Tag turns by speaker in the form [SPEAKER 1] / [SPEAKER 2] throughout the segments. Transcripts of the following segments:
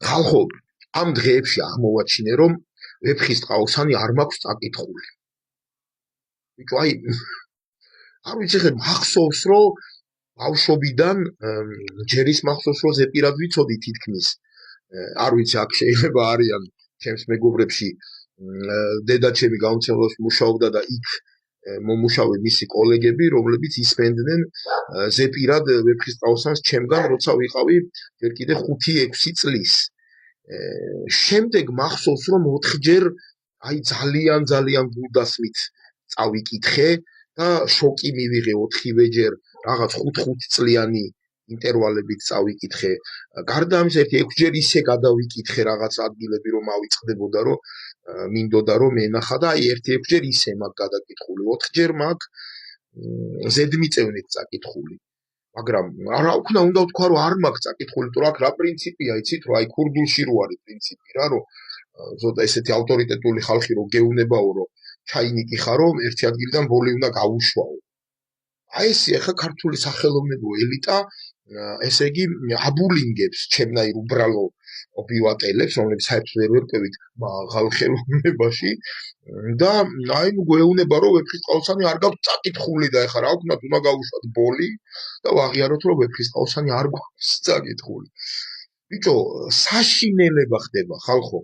[SPEAKER 1] ხალხო, ამ დღეებში აღმოვაჩინე, რომ ვეფხისტყაოსანი არ მაქვს წაკითხული. ბიჭო, აი, არ ვიცი ხე მახსოვს, რომ ბავშვობიდან ჯერ ის მახსოვს, რომ ზეპირად ვიცოდი თითქმის. არ ვიცი, აქ შეიძლება არიან ჩემს მეგობრებში დედაჩემი გაუნცემლობაში მუშაობდა და იქ მომუშავე მისი კოლეგები, რომლებიც ისმენდნენ ზეპირად ვეფხისტყაოსანს ჩემგან, როცა ვიყავი ჯერ კიდე 5-6 წლის. შემდეგ მახსოვს, რომ 4-ჯერ აი ძალიან გულდასმით წავიკითხე და შოკი მივიღე 4-ვეჯერ რაღაც 5 წლიანი ინტერვალებით წავიკითხე. გარდა ამისა, 6-ჯერ ისე გადავიკითხე რაღაც ადგილები, რომ ავიწყდებოდა, რომ მინდოდა რომ ენახა და აი 1-6ჯერ ისე მაქვს გადაკითხული, 4ჯერ მაქვს ზედმიწევნით წაკითხული. მაგრამ რა ვქნა, უნდა ვთქვა, რომ არ მაქვს წაკითხული, თორე აქ რა პრინციპია, იცით, რომ აი ქურდულში რო არის პრინციპი რა, რომ ზოთა ესეთი ავტორიტეტული ხალხი რო გეუნებაო, რომ ჩაინიკი ხარო, ერთი ადგილიდან ბოლი უნდა გაუშვაო. აი ესე ახლა ქართული სახელოვნებო ელიტა, ესე იგი აბულინგებს ჩემნაირ უბრალო ობივატელებს, რომლებიც საერთოდ ვერ ვერკვევით მაღალ ხელოვნებაში და აი გვეუბნება, რომ ვეფხისტყაოსანი არ გაქვს წაკითხული და ეხლა რა ვქნათ, უნდა გავუშვათ ბოლი და ვაღიაროთ, რომ ვეფხისტყაოსანი არ გვაქვს წაკითხული. ბიჭო, საშინელება ხდება ხალხო.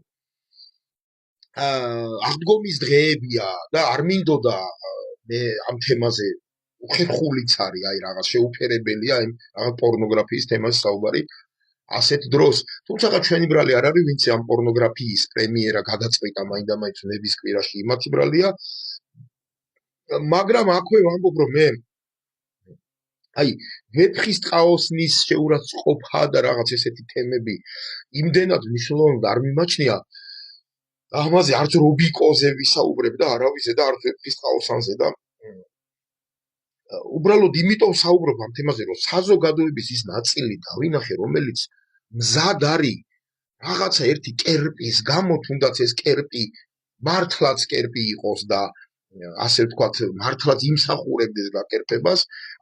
[SPEAKER 1] აღდგომის დღეებია და არ მინდოდა მე ამ თემაზე უხერხულიც არის, აი რაღაც შეუფერებელია იმ რაღაც პორნოგრაფიის თემაზე საუბარი ასეთ დროს. თუმცა ჩვენი ბრალი არ არის, ვინც ამ პორნოგრაფიის პრემიერა გადაწყვიტა მაინდა-მაინც ნების კვირაში იმათი ბრალია. მაგრამ აქვე ვამბობ, რომ მე აი ვეფხისტყაოსნის შეურაცხყოფა და რაღაც ესეთი თემები იმდენად მნიშვნელოვნად არ მიმაჩნია. ამაზე არც რობიკოზე ვისაუბრებ და არავიზე და არც ვეფხისტყაოსანზე და უბრალოდ იმიტომ საუბრობ ამ თემაზე, რომ საზოგადოების ის ნაწილი დავინახე, რომელიც მზად არის რაღაცა ერთი კერპის გამო, თუნდაც ეს კერპი მართლაც კერპი იყოს და ასე ვთქვათ, მართლაც იმსახურებდეს გაკერპებას,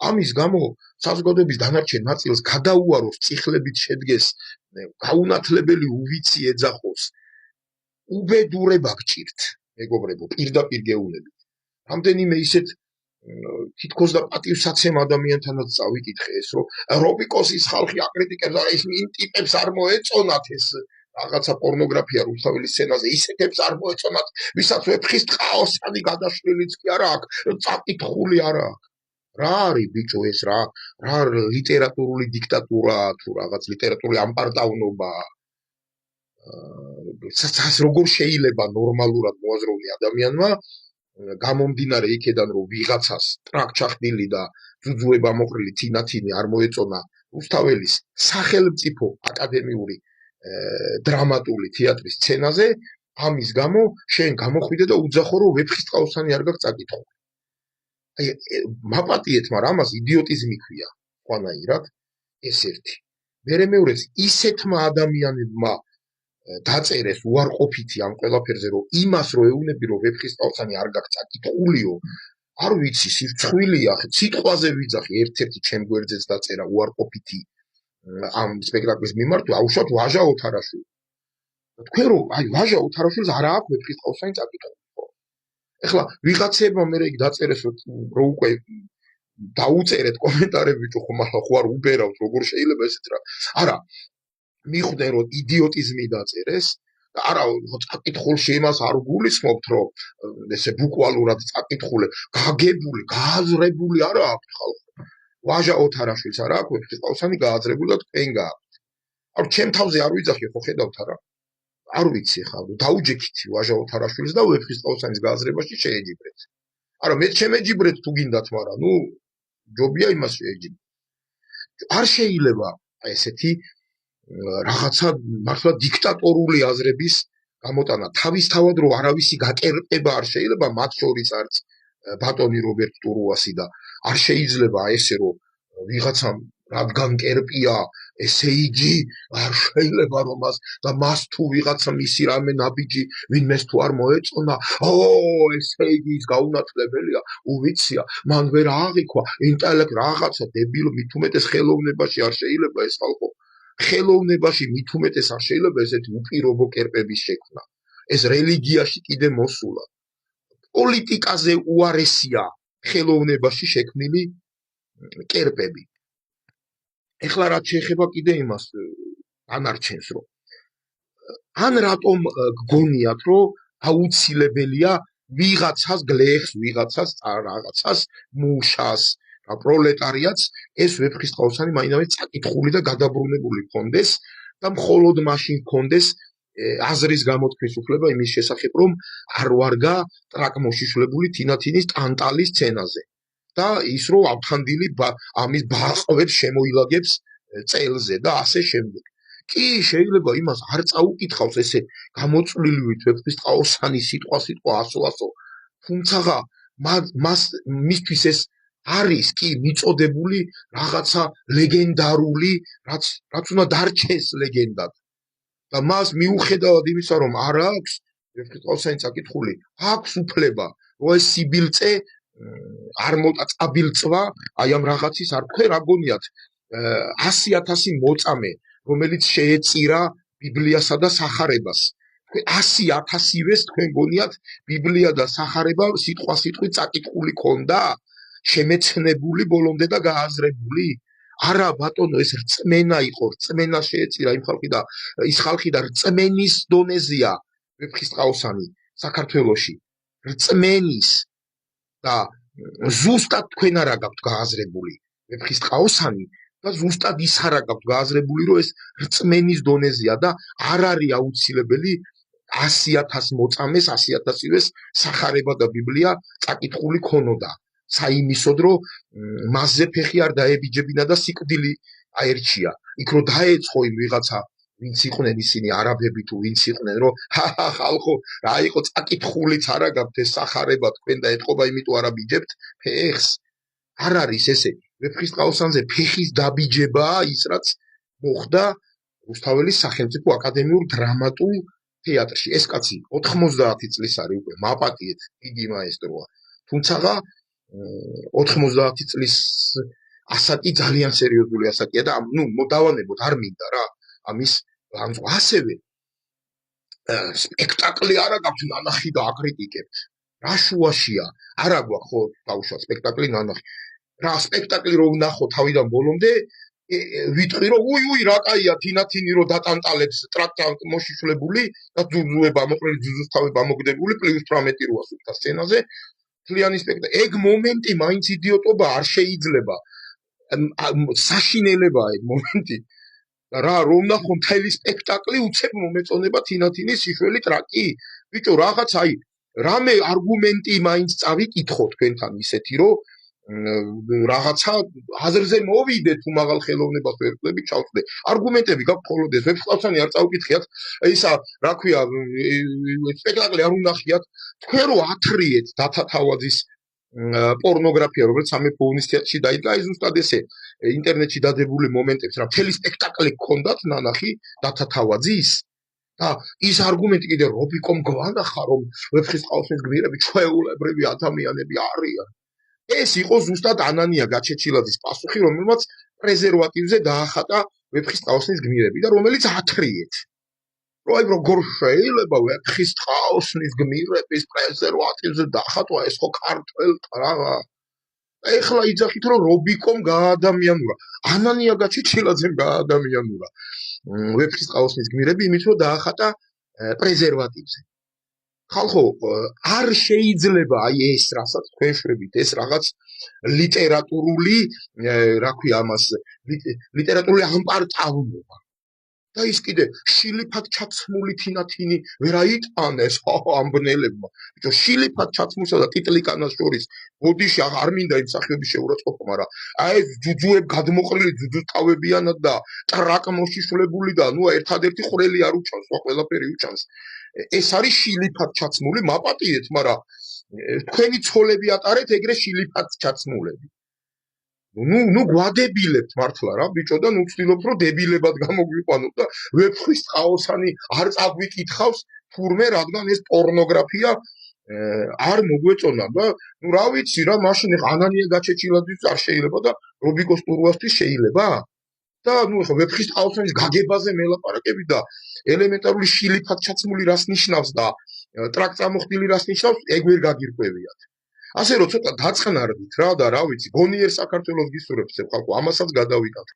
[SPEAKER 1] ამის გამო საზოგადოების დანარჩენ ნაწილს გადაუაროს, წიხლებით შედგეს, გაუნათლებელი უვიცი ეძახოს. უბედურება გჭირთ, მეგობრებო, პირდაპირ გეუბნებით. რამდენიმე ისეთ თითქოს და პატივსაცემ ადამიანთანაც წავიკითხე ეს, რომ რობიკოსის ხალხი აკრიტიკებს და ის ტიპებს არ მოეწონათ ეს რაღაცა პორნოგრაფია რუსთაველი სცენაზე, ისეთებს არ მოეწონათ, ვისაც ვეფხისტყაოსანი გადაშლილიც კი არა აქვს, წაკითხული არა აქვს. რა არის ბიჭო ეს რა ლიტერატურული დიქტატურა თუ რაღაც ლიტერატურული ამპარტავნობა? როგორ შეიძლება ნორმალურად მოაზროვნე ადამიანმა გამომდინარე იქედან, რომ ვიღაცას ტრაკ ჩახდილი და ძუძუება მოყრილი თინათინი არ მოეწონა რუსთაველის სახელმწიფო აკადემიური დრამატული თეატრის სცენაზე, ამის გამო შენ გამოხვიდე და უძახო, რომ ვეფხისტყაოსანი არ გაქვს წაკითხული. აი, მაპატიეთ, მაგრამ ამას იდიოტიზმი ქვია, ყვანაირად, ეს ერთი. მერე მეორეც, ისეთმა ადამიანებმა დაწერეს უარყოფითი ამ ყველაფერზე, რომ იმას რო ეუბნები, რომ ვეფხისტყაოსანი არ გაქვს წაკითხულიო, არ ვიცი, სირცხვილია, სიტყვაზე ვიძახი, ერთ-ერთი ჩემ გვერდზეც დაწერა უარყოფითი ამ სპექტაკლის მიმართ, აუშვათ ვაჟა ოთარაშვილი. თქვენ რომ აი ვაჟა ოთარაშვილს არა აქვს ვეფხისტყაოსანი წაკითხული. ეხლა ვიღაცებმა მე იქ დაწერეს, რომ უკვე დაუწერეთ კომენტარები, ხო, მაგრამ ხო არ უბერავთ, როგორ შეიძლება ესეთ რა. არა, მიხვდნენ, რომ იდიოტიზმი დაწერეს და არა, წაკითხულში იმას არ გულისხმობთ, რომ ესე ბუკვალურად წაკითხული, გაგებული, გააზრებული არა აქვს ხალხო. ვაჟა ოთარაშვილს არა აქვს ვეფხისტყაოსანი გააზრებული და თქვენ გააქვთ. არ ჩემ თავზე არ ვიძახი, ხო ხედავთ არა? არ ვიცი ხა, დაუჯექითი ვაჟა ოთარაშვილს და ვეფხისტყაოსანის გააზრებაში შეეჯიბრეთ. არა, მე შემეჯიბრეთ თუ გინდათ, მაგრამ ნუ ჯობია იმას შეეჯიბრეთ. არ შეიძლება ესეთი რაღაცა მართლა დიქტატორული აზრების გამოტანა. თავისთავად რომ არავისი გაკერპება არ შეიძლება, მათ შორის არც ბატონი რობერტ ტურუასი და არ შეიძლება ესე რომ ვიღაცამ რადგან კერპია, ესე იგი არ შეიძლება რომ მას თუ ვიღაცა მისი რამე ნაბიჯი ვინმეს თუ არ მოეწონა, ესე იგი ის გაუნათლებელია, უვიცია, მან ვერ აღიქვა ინტელექტ რაღაცა დებილ მით უმეტეს ხელოვნებაში არ შეიძლება ეს ხალხო ხელოვნებაში მით უმეტეს არ შეიძლება ესეთი უპირობო კერპების შექმნა. ეს რელიგიაში კიდე მოსულა. პოლიტიკაზე უარესია ხელოვნებაში შექმნილი კერპები. ეხლა რაც შეეხება კიდე იმას ანარჩენს, რომ ან რატომ გგონიათ, რომ აუცილებელია ვიღაცას გლეხს, ვიღაცას რაღაცას, მუშას, პროლეტარიატს ეს ვეფხისტყაოსანი მაინავე წაკითხული და გადაბრუნებული ქონდეს და მხოლოდ მაშინ ქონდეს აზრის გამოთქმის უფლება იმის შესახებ, რომ არ ვარგა ტრაკმოშიშვლებული თინათინის ტანტალის სცენაზე და ის რომ ავთანდილი ამის ბაყვებს შემოილაგებს წელზე და ასე შემდეგ. კი შეიძლება იმას არ წაუკითხავს ესე გამოწვლილივით ვეფხისტყაოსანი სიტყვა ასო, თუმცა მისთვის ეს არის კი მიწოდებული რაღაცა ლეგენდარული, რაც უნდა დარჩეს ლეგენდად. და მას მიუხედავად იმისა, რომ არ აქვს ვეფხისტყაოსანი წაკითხული, აქვს უფლება, რომ ეს სიბილწე არ წაბილწვა, აი ამ რაღაცის არ თქვენ რა გონიათ 100,000 მოწამე, რომელიც შეეწირა ბიბლიასა და სახარებას. 100,000-ივეს თქვენ გონიათ ბიბლია და სახარება სიტყვასიტყვით წაკითხული ქონდა, შემეცნებული ბოლომდე და გააზრებული? არა ბატონო, ეს რწმენა იყო, რწმენა შეეწირა იმ ხალხი და ის ხალხი და რწმენის დონეზეა ვეფხისტყაოსანი საქართველოში. რწმენის და ზუსტად თქვენ არა გაქვთ გააზრებული ვეფხისტყაოსანი და ზუსტად ის არა გაქვთ გააზრებული, რომ ეს რწმენის დონეზეა და არ არის აუცილებელი 100,000 მოწამეს, 100,000-ივეს სახარება და ბიბლია წაკითხული ქონოდა. საიმისოდ, რომ მასზე ფეხი არ დაებიჯებინა და სიკვდილი აერჩია. იქ რომ დაეწყო იმ ვიღაცა, ვინც იყვნენ ისინი არაბები თუ ვინც იყვნენ, რომ ხალხო, რა იყო წაკითხულიც არა გაქვთ ეს სახარება თქვენ და ეთყობა, იმიტომ არ აბიჯებთ ფეხს. არ არის ესე. ვეფხისტყაოსანზე ფეხის დაბიჯებაა ის, რაც მოხდა რუსთაველის სახელმწიფო აკადემიურ დრამატულ თეატრში. ეს კაცი 90 წლის არის უკვე, მაპატიეთ, დიდი მაესტროა. თუმცა 90 წლის ასაკი ძალიან სერიოზული ასაკია და დავანებოთ არ მინდა რა ამის ასევე სპექტაკლი არა გაქვთ ნანახი და აკრიტიკებთ. რა შუაშია? არა გვაქვს ხო დაუშვათ სპექტაკლი ნანახი. რა სპექტაკლი რო ვნახო თავიდან ბოლომდე ვიტყვი რომ უი რა კაია თინათინი რო დატანტალებს ტრაკ მოშიშვლებული და ძუძუება მოყრილი ძუძუსთავება მოგდებული პლუს 18 როა სუფთა სცენაზე. თლიანი სპექტაკლი. ეგ მომენტი მაინც იდიოტობა არ შეიძლება. საშინელებაა ეგ მომენტი. რა რომ ნახო მთელი სპექტაკლი უცებ მომეწონება თინათინის სიშველი ტრაკი. ბიჭო რაღაც აი რამე არგუმენტი მაინც წავიკითხო თქვენთან ისეთი რომ რაღაცა აზრზე მოვიდე თუ მაღალ ხელოვნებას ვერკლები ჩავწდე. არგუმენტები გაქვთ მხოლოდ ეს ვეფხისტყაოსანი არ წავიკითხიათ. ისა რა ქვია სპექტაკლი არ უნახიათ. თქვენ რო ათრიეთ დათა თავაძის პორნოგრაფია, რომელიც სამეფო უნის თეატრში დაიდგა, აი ზუსტად ესე ინტერნეტში დადებული მომენტებს რა მთელი სპექტაკლი გქონდათ ნანახი დათა თავაძის და ის არგუმენტი კიდე რობიკომ გვანახა რომ ვეფხისტყაოსნის გმირები ჩვეულებრივი ადამიანები არიან. ეს იყო ზუსტად ანანია გაჩეჩილაძის პასუხი, რომელმაც პრეზერვატივზე დაახატა ვეფხისტყაოსნის გმირები და რომელიც ათრიეთ. რომ როგორ შეიძლება ვეფხისტყაოსნის გმირების პრეზერვატივზე დაახატვა ეს ხო ქართველთა რა. ეხლა იძახით რომ რობიკომ გაადამიანურა, ანანია გაჩეჩილაძემ გაადამიანურა ვეფხისტყაოსნის გმირები იმით რომ დაახატა პრეზერვატივზე. ხალხო, არ შეიძლება აი ეს რასაც თქვენ შვებით, ეს რაღაც ლიტერატურული, რა ქვია ამას, ლიტერატურული ამპარტავობა. და ის კიდე შილიფად ჩაცმული თინათინი ვერ აიტანეს ამბნელებმა. ბიჭო, შილიფად ჩაცმულსა და ტიტლიკანას შორის ბოდიში არ მინდა იმ სახეობის შეურაცხყოფა, მაგრამ აი ეს ძუძუებ გადმოყრილი ძუძუსტავებიანად და ტრაკ მოშიშვლებული და ნუ ერთადერთი ხვრელი არ უჩანს, სხვა ყველაფერი უჩანს. ეს არის შილიფად ჩაცმული, მაპატიეთ, მაგრამ თქვენი ცოლები ატარეთ ეგრე შილიფად ჩაცმულები. ნუ გვადებილებთ მართლა რა ბიჭო და ნუ ვცდილობთ რომ დებილებად გამოგვიყვანოთ და ვეფხისტყაოსანი არ წაგვიკითხავს თურმე რადგან ეს პორნოგრაფია არ მოგვეწონა და ნუ რა ვიცი რა მაშინ ანანია გაჩეჩილაძის არ შეიძლება და რობიკოს ტურვასთვის შეიძლება? და ეხლა ვეფხის ტყაოსნის გაგებაზე მელაპარაკები და ელემენტარული შილიფად ჩაცმული რას ნიშნავს და ტრაკ წამოხდილი რას ნიშნავს, ეგ ვერ გაგირკვევიათ. ასე რომ ცოტა დაწყნარდით რა და რა ვიცი, გონიერ საქართველოს გისურვებთ ხალხო, ამასაც გადავიკეთოთ.